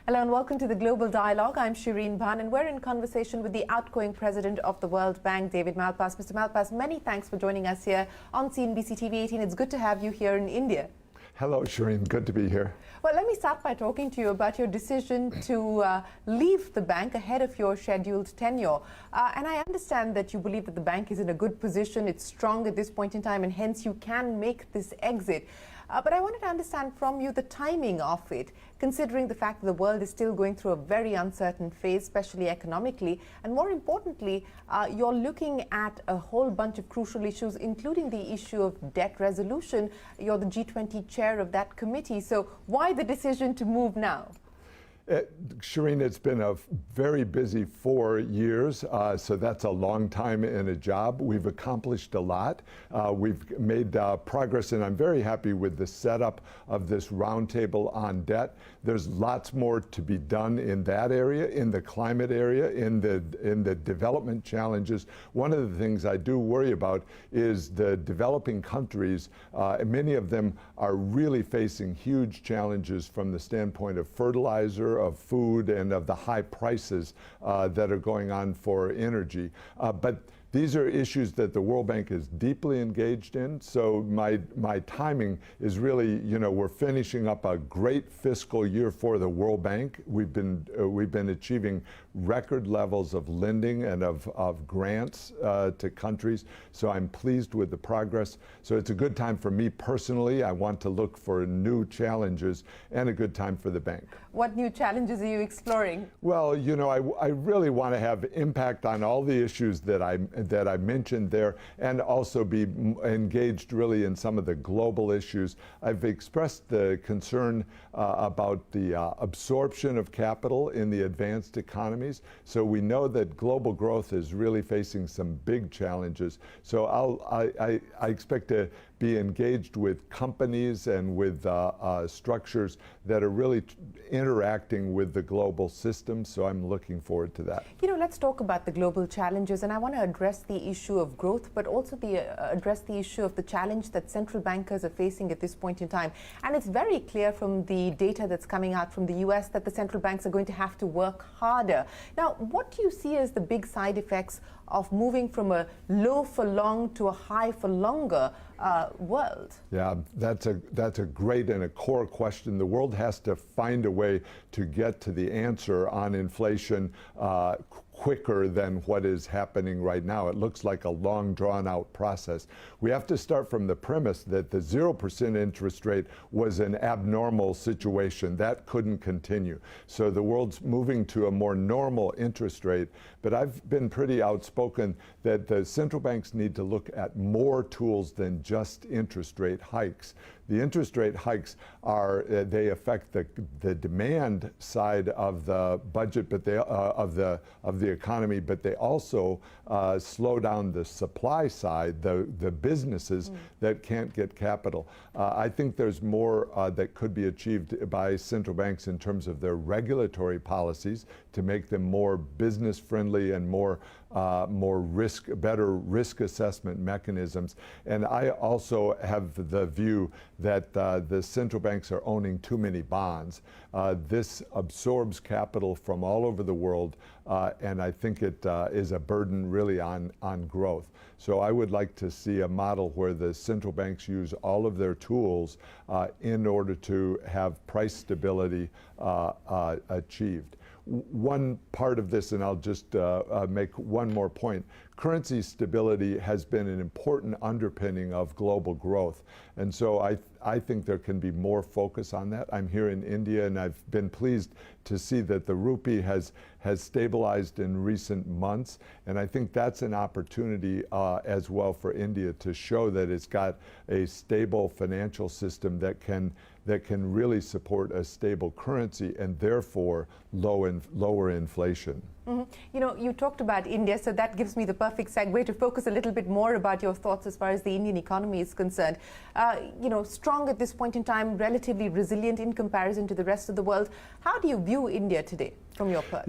Hello and welcome to the Global Dialogue. I'm Shireen Bhan and we're in conversation with the outgoing president of the World Bank, David Malpass. Mr. Malpass, many thanks for joining us here on CNBC-TV18. It's good to have you here in India. Hello, Shireen. Good to be here. Well, let me start by talking to you about your decision to leave the bank ahead of your scheduled tenure. And I understand that you believe that the bank is in a good position, it's strong at this point in time, and hence you can make this exit. But I wanted to understand from you the timing of it, considering the fact that the world is still going through a very uncertain phase, especially economically. And more importantly, you're looking at a whole bunch of crucial issues, including the issue of debt resolution. You're the G20 chair of that committee. So why the decision to move now? Shireen, it's been a very busy 4 years, so that's a long time in a job. We've accomplished a lot. We've made progress, and I'm very happy with the setup of this roundtable on debt. There's lots more to be done in that area, in the climate area, in the development challenges. One of the things I do worry about is the developing countries. Many of them are really facing huge challenges from the standpoint of fertilizer, of food, and of the high prices that are going on for energy. But these are issues that the World Bank is deeply engaged in. So my timing is really, we're finishing up a great fiscal year for the World Bank. We've been achieving record levels of lending and of grants to countries. So I'm pleased with the progress. So it's a good time for me personally. I want to look for new challenges, and a good time for the bank. What new challenges are you exploring? Well, I really want to have impact on all the issues that I mentioned there, and also be engaged really in some of the global issues. I've expressed the concern about the absorption of capital in the advanced economies. So we know that global growth is really facing some big challenges. So I expect to be engaged with companies and with structures that are really interacting with the global system. So I'm looking forward to that. Let's talk about the global challenges, and I want to address the issue of growth, but also address the issue of the challenge that central bankers are facing at this point in time. And it's very clear from the data that's coming out from the US that the central banks are going to have to work harder. Now, what do you see as the big side effects of moving from a low for long to a high for longer world? Yeah, that's a great and a core question. The world has to find a way to get to the answer on inflation quicker than what is happening right now. It looks like a long, drawn-out process. We have to start from the premise that the 0% interest rate was an abnormal situation. That couldn't continue. So the world's moving to a more normal interest rate. But I've been pretty outspoken that the central banks need to look at more tools than just interest rate hikes. The interest rate hikes they affect the demand side of the budget, but of the economy, but they also slow down the supply side, the businesses that can't get capital. I think there's more that could be achieved by central banks in terms of their regulatory policies to make them more business friendly and more better risk assessment mechanisms. And I also have the view that the central banks are owning too many bonds. This absorbs capital from all over the world, and I think it is a burden really on growth. So I would like to see a model where the central banks use all of their tools in order to have price stability achieved. One part of this, and I'll just make one more point, currency stability has been an important underpinning of global growth. And so I think there can be more focus on that. I'm here in India, and I've been pleased to see that the rupee has stabilized in recent months. And I think that's an opportunity as well for India to show that it's got a stable financial system that can really support a stable currency and therefore lower inflation. You know, you talked about India, so that gives me the perfect segue to focus a little bit more about your thoughts as far as the Indian economy is concerned. You know, strong at this point in time, relatively resilient in comparison to the rest of the world. How do you view India today from your perch?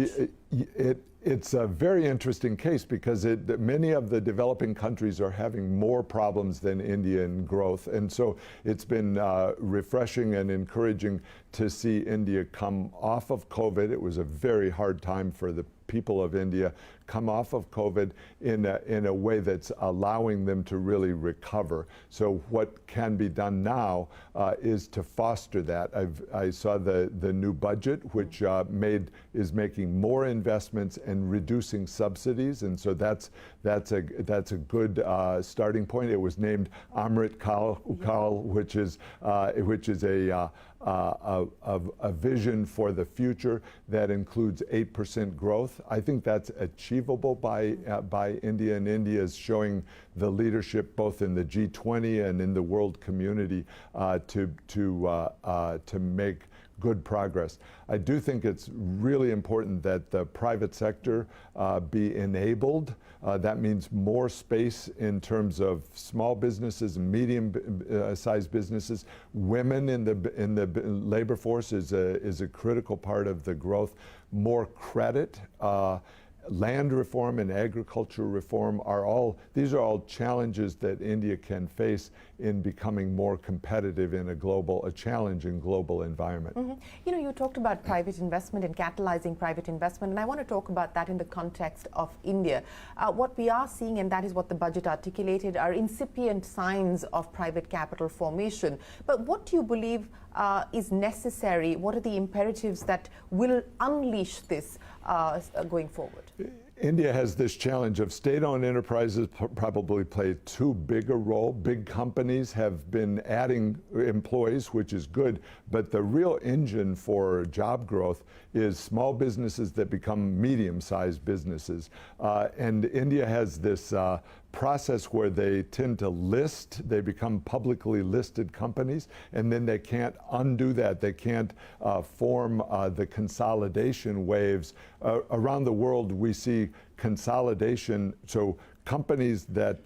It's a very interesting case because many of the developing countries are having more problems than India in growth. And so it's been refreshing and encouraging to see India come off of COVID. It was a very hard time for the people of India, come off of COVID in a way that's allowing them to really recover. So what can be done now is to foster that. I saw the new budget, which is making more investments and reducing subsidies, and so that's a good starting point. It was named Amrit Kal, which is a vision for the future that includes 8% growth. I think that's achievable by India, and India is showing the leadership both in the G20 and in the world community to make good progress. I do think it's really important that the private sector be enabled. That means more space in terms of small businesses and medium-sized businesses. Women in the labor force is a critical part of the growth. More credit. Land reform and agriculture reform these are all challenges that India can face in becoming more competitive in a challenging global environment. You know, you talked about private investment and catalyzing private investment, and I want to talk about that in the context of India. What we are seeing, and that is what the budget articulated, are incipient signs of private capital formation. But what do you believe is necessary? What are the imperatives that will unleash this going forward? India has this challenge of state-owned enterprises probably play too big a role. Big companies have been adding employees, which is good, but the real engine for job growth is small businesses that become medium-sized businesses. And India has this process where they tend to they become publicly listed companies, and then they can't undo that. They can't form the consolidation waves. Around the world, we see consolidation, so companies that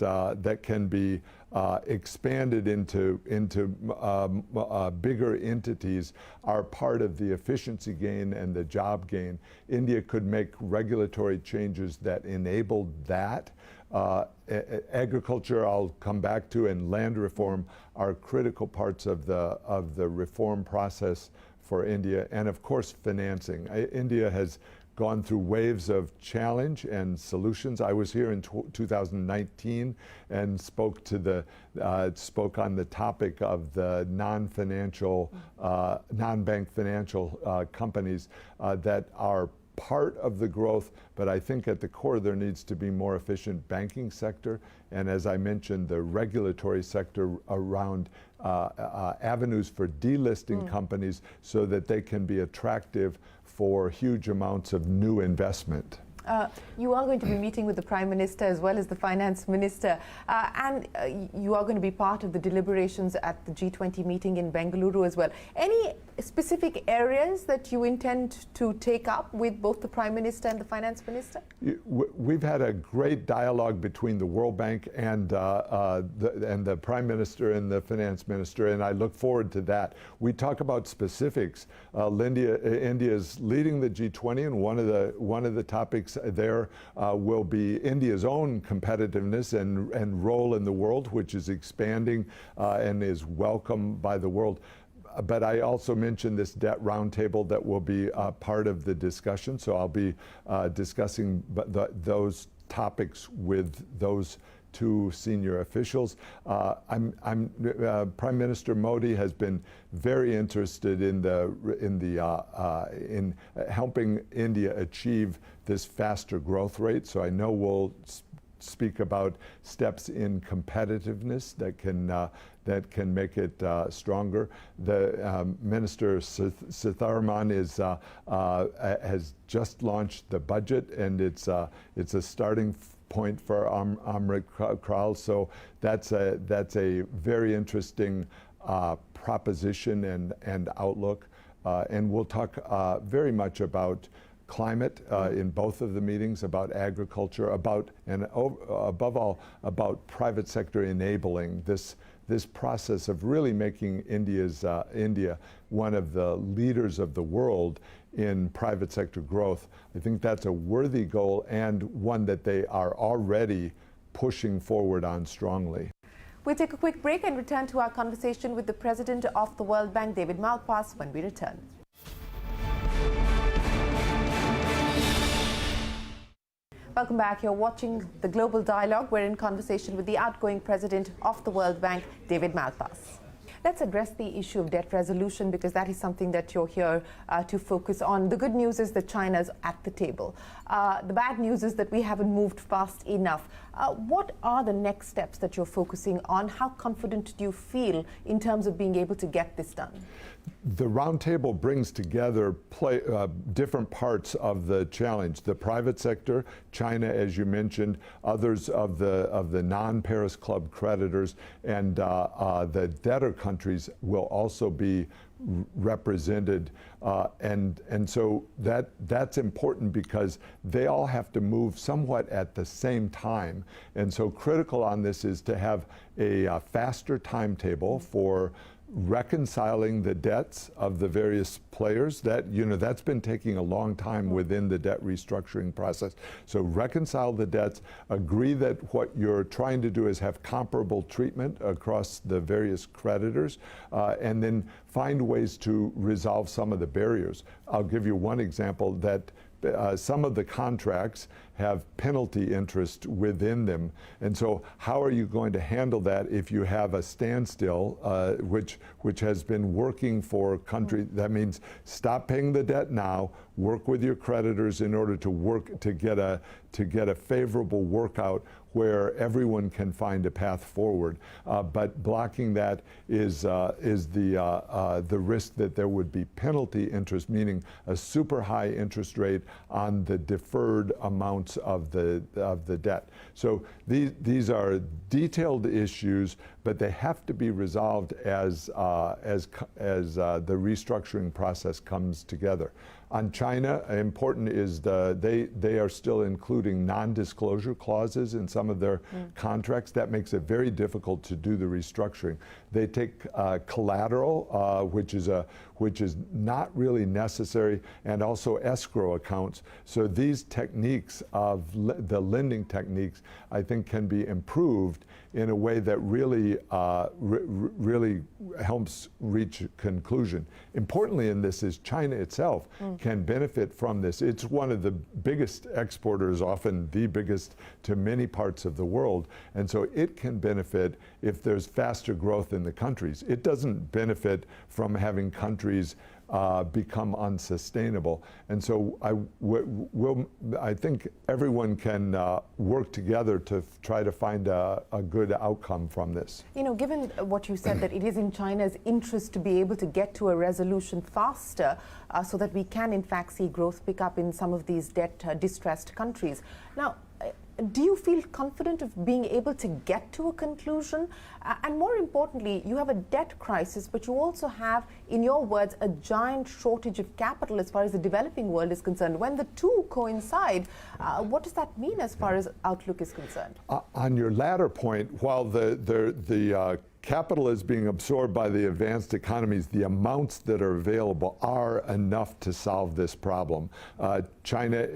can be expanded into bigger entities are part of the efficiency gain and the job gain. India could make regulatory changes that enabled that. Agriculture, I'll come back to, and land reform are critical parts of the reform process for India, and of course financing. India has gone through waves of challenge and solutions. I was here in 2019 and spoke on the topic of the non-bank financial companies that are part of the growth, but I think at the core there needs to be more efficient banking sector, and as I mentioned, the regulatory sector around avenues for delisting companies so that they can be attractive for huge amounts of new investment. You are going to be meeting with the Prime Minister as well as the Finance Minister, and you are going to be part of the deliberations at the G20 meeting in Bengaluru as well. Any specific areas that you intend to take up with both the Prime Minister and the Finance Minister? We've had a great dialogue between the World Bank and the Prime Minister and the Finance Minister, and I look forward to that. We talk about specifics. India is leading the G20, and one of the topics there will be India's own competitiveness and role in the world, which is expanding and is welcomed by the world. But I also mentioned this debt roundtable that will be part of the discussion, so I'll be discussing those topics with those two senior officials. Prime Minister Modi has been very interested in helping India achieve this faster growth rate. So I know we'll speak about steps in competitiveness that can make it stronger. The Minister Sitharaman has just launched the budget, and it's a starting point for Amrit Kral. So that's a very interesting proposition and outlook. And we'll talk very much about climate in both of the meetings, about agriculture, and above all, about private sector enabling this process of really making India one of the leaders of the world in private sector growth. I think that's a worthy goal and one that they are already pushing forward on strongly. We'll take a quick break and return to our conversation with the President of the World Bank, David Malpass, when we return. Welcome back. You're watching The Global Dialogue. We're in conversation with the outgoing President of the World Bank, David Malpass. Let's address the issue of debt resolution, because that is something that you're here to focus on. The good news is that China's at the table. The bad news is that we haven't moved fast enough. What are the next steps that you're focusing on? How confident do you feel in terms of being able to get this done? The roundtable brings together different parts of the challenge. The private sector, China, as you mentioned, others of the non-Paris Club creditors, and the debtor countries will also be represented, and so that's important because they all have to move somewhat at the same time. And so critical on this is to have a faster timetable for reconciling the debts of the various players. That's been taking a long time within the debt restructuring process. So reconcile the debts, agree that what you're trying to do is have comparable treatment across the various creditors, and then find ways to resolve some of the barriers. I'll give you one example that some of the contracts have penalty interest within them. And so how are you going to handle that if you have a standstill, which has been working for countries? That means stop paying the debt now, work with your creditors in order to work to get a favorable workout where everyone can find a path forward. But blocking that is the risk that there would be penalty interest, meaning a super high interest rate on the deferred amounts of the debt. So these are detailed issues, but they have to be resolved as the restructuring process comes together. On China, important is they are still including non-disclosure clauses in some of their contracts. That makes it very difficult to do the restructuring. They take collateral, which is not really necessary, and also escrow accounts. So these techniques of the lending techniques, I think, can be improved in a way that really helps reach a conclusion. Importantly in this is China itself can benefit from this. It's one of the biggest exporters, often the biggest, to many parts of the world. And so it can benefit if there's faster growth in the countries. It doesn't benefit from having countries become unsustainable. And so I think everyone can work together to try to find a good outcome from this. You know, given what you said, that it is in China's interest to be able to get to a resolution faster so that we can in fact see growth pick up in some of these debt distressed countries. Now, do you feel confident of being able to get to a conclusion? And more importantly, you have a debt crisis, but you also have, in your words, a giant shortage of capital as far as the developing world is concerned. When the two coincide, what does that mean as far as outlook is concerned? On your latter point, while the capital is being absorbed by the advanced economies, the amounts that are available are enough to solve this problem. China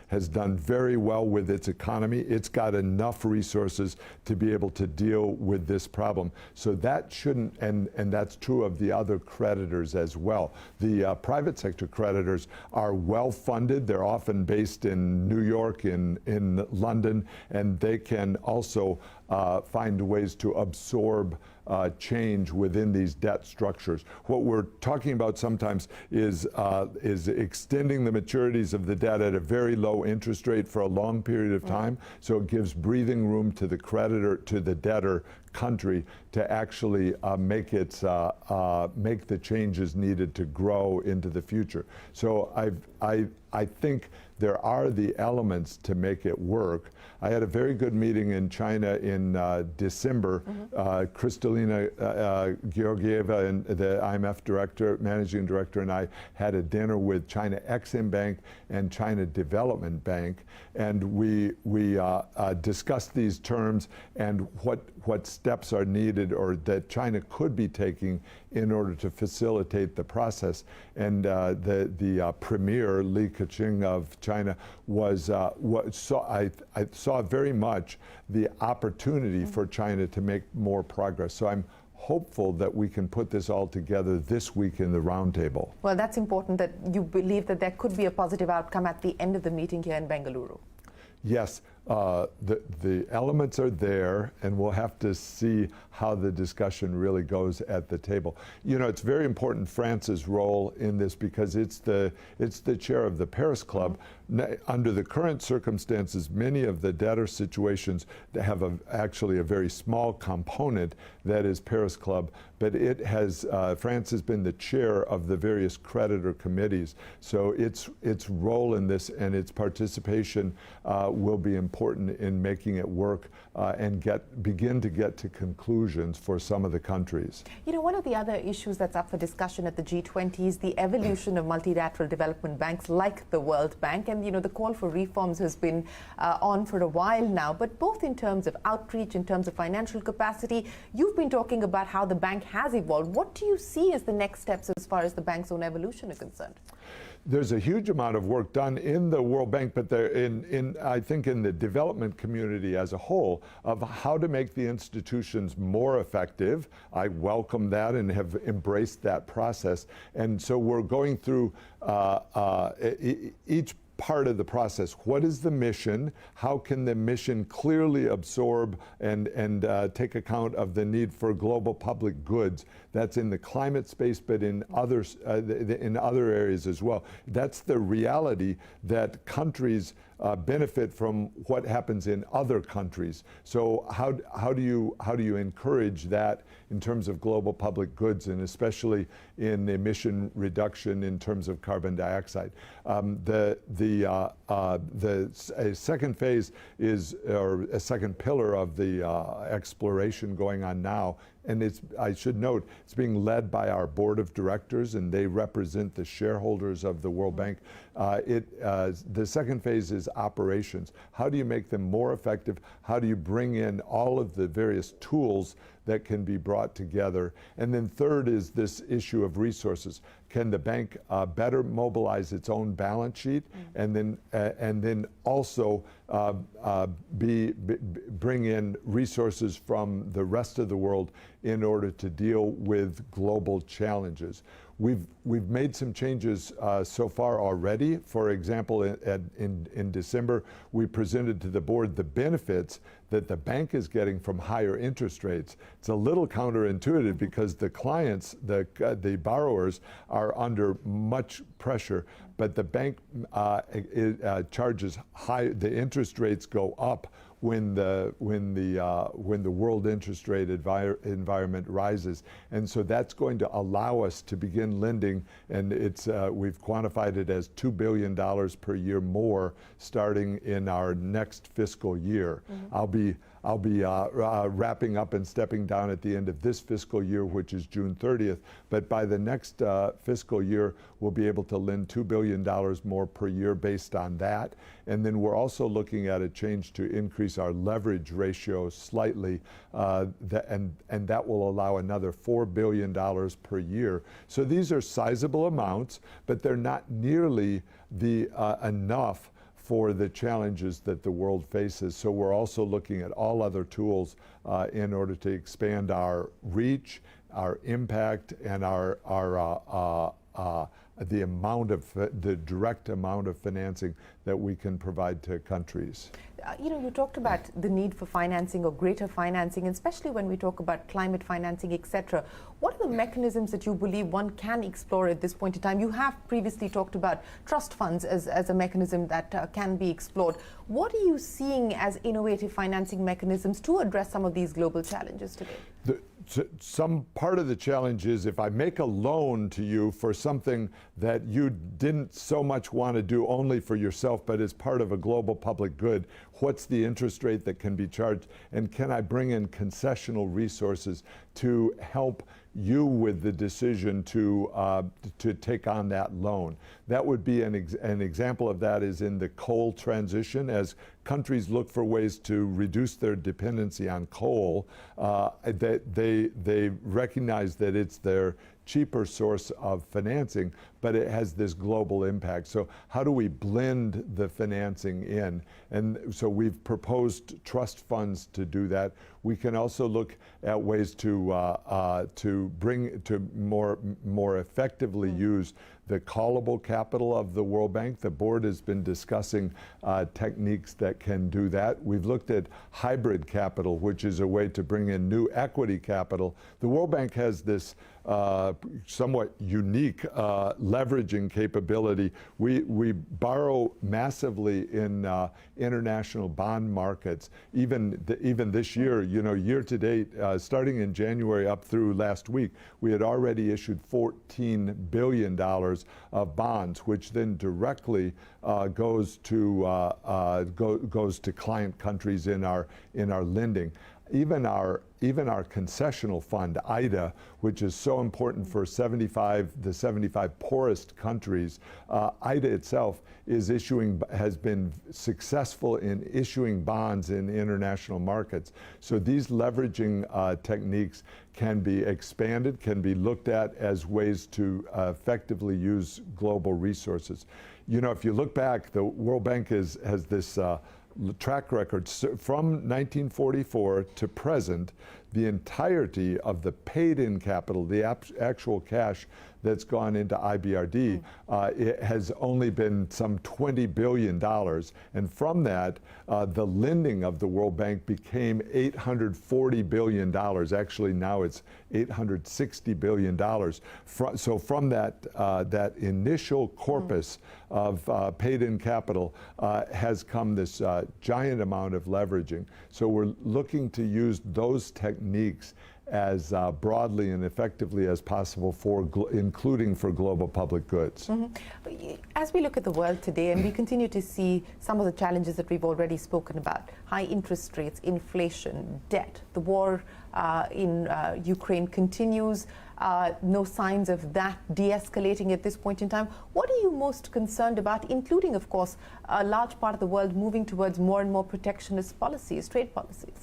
has done very well with its economy. It's got enough resources to be able to deal with this problem. So that shouldn't, and that's true of the other creditors as well. The private sector creditors are well funded. They're often based in New York, in London, and they can also find ways to absorb change within these debt structures. What we're talking about sometimes is extending the maturities of the debt at a very low interest rate for a long period of time, so it gives breathing room to the creditor, to the debtor country, to actually make the changes needed to grow into the future. So I think there are the elements to make it work. I had a very good meeting in China in December. Crystalline Kristalina Georgieva, and the IMF managing director, and I had a dinner with China Exim Bank and China Development Bank, and we discussed these terms and what steps are needed or that China could be taking in order to facilitate the process. And the premier, Li Keqiang of China, I saw very much the opportunity for China to make more progress. So I'm hopeful that we can put this all together this week in the roundtable. Well, that's important that you believe that there could be a positive outcome at the end of the meeting here in Bengaluru. Yes, the elements are there, and we'll have to see how the discussion really goes at the table. You know, it's very important, France's role in this, because it's the chair of the Paris Club. Under the current circumstances, many of the debtor situations have actually a very small component that is Paris Club, but it has France has been the chair of the various creditor committees. So its role in this and its participation will be important in making it work and begin to get to conclusions for some of the countries. You know, one of the other issues that's up for discussion at the G20 is the evolution of multilateral development banks like the World Bank. And, you know, the call for reforms has been on for a while now, but both in terms of outreach, in terms of financial capacity. You've been talking about how the bank has evolved. What do you see as the next steps as far as the bank's own evolution are concerned? There's a huge amount of work done in the World Bank, but I think in the development community as a whole, of how to make the institutions more effective. I welcome that and have embraced that process. And so we're going through each part of the process. What is the mission? How can the mission clearly absorb and take account of the need for global public goods? That's in the climate space, but in other areas as well. That's the reality that countries benefit from what happens in other countries. So how do you encourage that in terms of global public goods, and especially in emission reduction in terms of carbon dioxide? A second phase is, or a second pillar of the exploration going on now, and I should note, it's being led by our board of directors, and they represent the shareholders of the World Bank. The second phase is operations. How do you make them more effective? How do you bring in all of the various tools that can be brought together? And then third is this issue of resources. Can the bank better mobilize its own balance sheet, and then also bring in resources from the rest of the world in order to deal with global challenges? We've made some changes so far already. For example, in December, we presented to the board the benefits that the bank is getting from higher interest rates. It's a little counterintuitive because the clients, the borrowers, are under much pressure, but the bank charges high. The interest rates go up when the world interest rate environment rises, and so that's going to allow us to begin lending, and we've quantified it as $2 billion per year more starting in our next fiscal year. I'll be wrapping up and stepping down at the end of this fiscal year, which is June 30th. But by the next fiscal year, we'll be able to lend $2 billion more per year based on that. And then we're also looking at a change to increase our leverage ratio slightly, and that will allow another $4 billion per year. So these are sizable amounts, but they're not nearly enough for the challenges that the world faces. So we're also looking at all other tools in order to expand our reach, our impact, and the direct amount of financing that we can provide to countries. You know, you talked about the need for financing or greater financing, especially when we talk about climate financing, etc. What are the mechanisms that you believe one can explore at this point in time? You have previously talked about trust funds as a mechanism that can be explored. What are you seeing as innovative financing mechanisms to address some of these global challenges today? some part of the challenge is if I make a loan to you for something that you didn't so much want to do only for yourself, but as part of a global public good, what's the interest rate that can be charged? And can I bring in concessional resources to help you with the decision to take on that loan? That would be an example of that is in the coal transition. As countries look for ways to reduce their dependency on coal, they recognize that it's their cheaper source of financing, but it has this global impact. So how do we blend the financing in? And so we've proposed trust funds to do that. We can also look at ways to bring to more effectively use the callable capital of the World Bank. The board has been discussing techniques that can do that. We've looked at hybrid capital, which is a way to bring in new equity capital. The World Bank has this somewhat unique leveraging capability. We borrow massively in international bond markets. Even this year, year to date, starting in January up through last week, we had already issued $14 billion of bonds, which then directly goes to client countries in our lending. Even our concessional fund, IDA, which is so important for the 75 poorest countries, IDA itself has been successful in issuing bonds in international markets. So these leveraging techniques can be expanded, can be looked at as ways to effectively use global resources. If you look back, the World Bank has this track record from 1944 to present. The entirety of the paid-in capital, the actual cash that's gone into IBRD, it has only been some $20 billion. And from that, the lending of the World Bank became $840 billion. Actually, now it's $860 billion. So from that initial corpus of paid-in capital has come this giant amount of leveraging. So we're looking to use those techniques as broadly and effectively as possible, including for global public goods. As we look at the world today, and we continue to see some of the challenges that we've already spoken about, high interest rates, inflation, debt, the war in Ukraine continues, no signs of that de-escalating at this point in time. What are you most concerned about, including, of course, a large part of the world moving towards more and more protectionist policies, trade policies?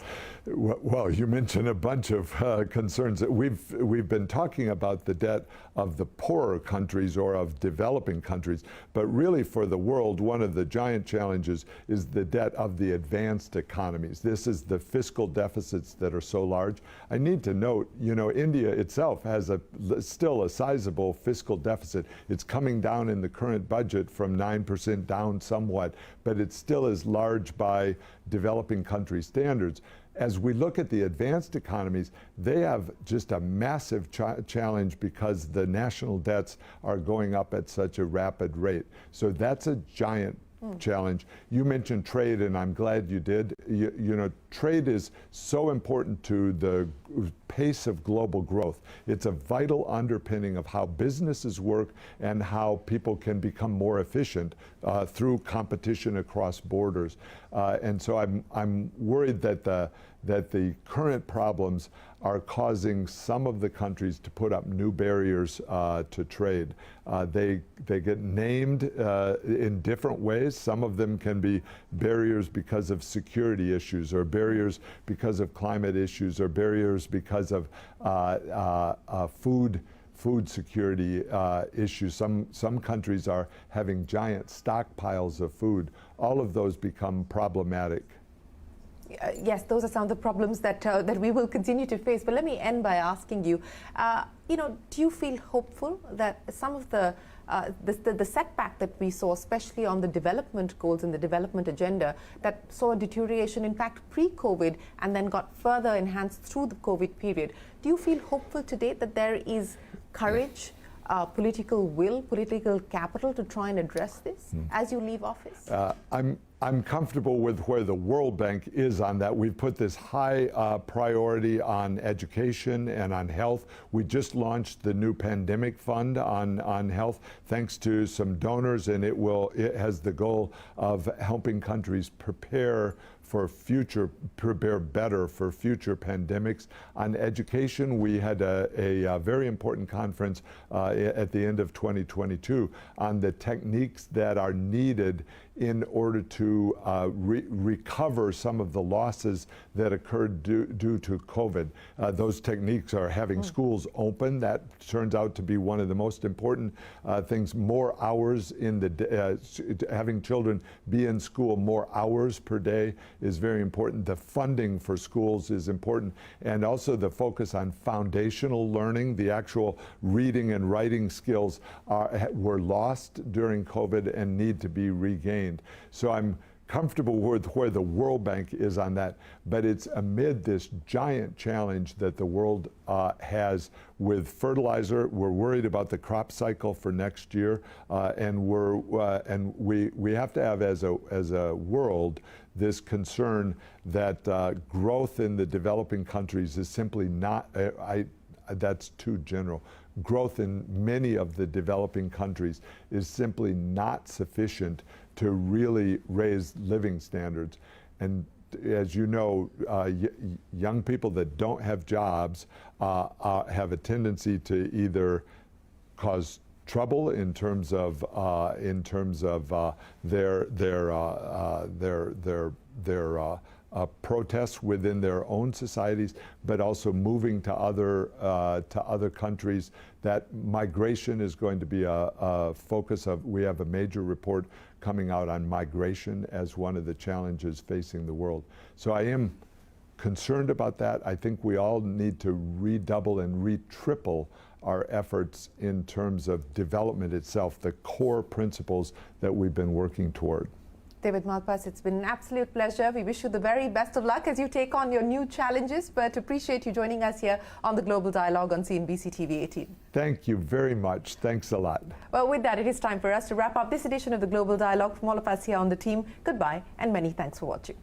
Well, you mentioned a bunch of concerns. We've been talking about the debt of the poorer countries or of developing countries, but really for the world, one of the giant challenges is the debt of the advanced economies. This is the fiscal deficits that are so large. I need to note, India itself has still a sizable fiscal deficit. It's coming down in the current budget from 9% down somewhat, but it still is large by developing country standards. As we look at the advanced economies, they have just a massive challenge because the national debts are going up at such a rapid rate. So that's a giant challenge. You mentioned trade, and I'm glad you did. Trade is so important to the pace of global growth. It's a vital underpinning of how businesses work and how people can become more efficient through competition across borders. And so I'm worried that the current problems are causing some of the countries to put up new barriers to trade. They get named in different ways. Some of them can be barriers because of security issues, or barriers because of climate issues, or barriers because of food security issues. Some countries are having giant stockpiles of food. All of those become problematic. Yes, those are some of the problems that we will continue to face. But let me end by asking you, do you feel hopeful that some of the setback that we saw, especially on the development goals and the development agenda, that saw a deterioration, in fact, pre-COVID, and then got further enhanced through the COVID period, do you feel hopeful today that there is courage, political will, political capital to try and address this as you leave office? I'm comfortable with where the World Bank is on that. We've put this high priority on education and on health. We just launched the new pandemic fund on health, thanks to some donors, and it has the goal of helping countries prepare better for future pandemics. On education, we had a very important conference at the end of 2022 on the techniques that are needed in order to recover some of the losses that occurred due to COVID. Those techniques are having schools open. That turns out to be one of the most important things. More hours in the having children be in school more hours per day is very important. The funding for schools is important, and also the focus on foundational learning. The actual reading and writing skills were lost during COVID and need to be regained. So I'm comfortable with where the World Bank is on that, but it's amid this giant challenge that the world has with fertilizer. We're worried about the crop cycle for next year, and we have to have as a world this concern that growth in the developing countries is simply not. That's too general. Growth in many of the developing countries is simply not sufficient to really raise living standards. And as you know, young people that don't have jobs have a tendency to either cause trouble in terms of their protests within their own societies, but also moving to other countries. That migration is going to be a focus of. We have a major report coming out on migration as one of the challenges facing the world. So I am concerned about that. I think we all need to redouble and retriple our efforts in terms of development itself, the core principles that we've been working toward. David Malpass, it's been an absolute pleasure. We wish you the very best of luck as you take on your new challenges, but appreciate you joining us here on the Global Dialogue on CNBC-TV18. Thank you very much. Thanks a lot. Well, with that, it is time for us to wrap up this edition of the Global Dialogue. From all of us here on the team, goodbye and many thanks for watching.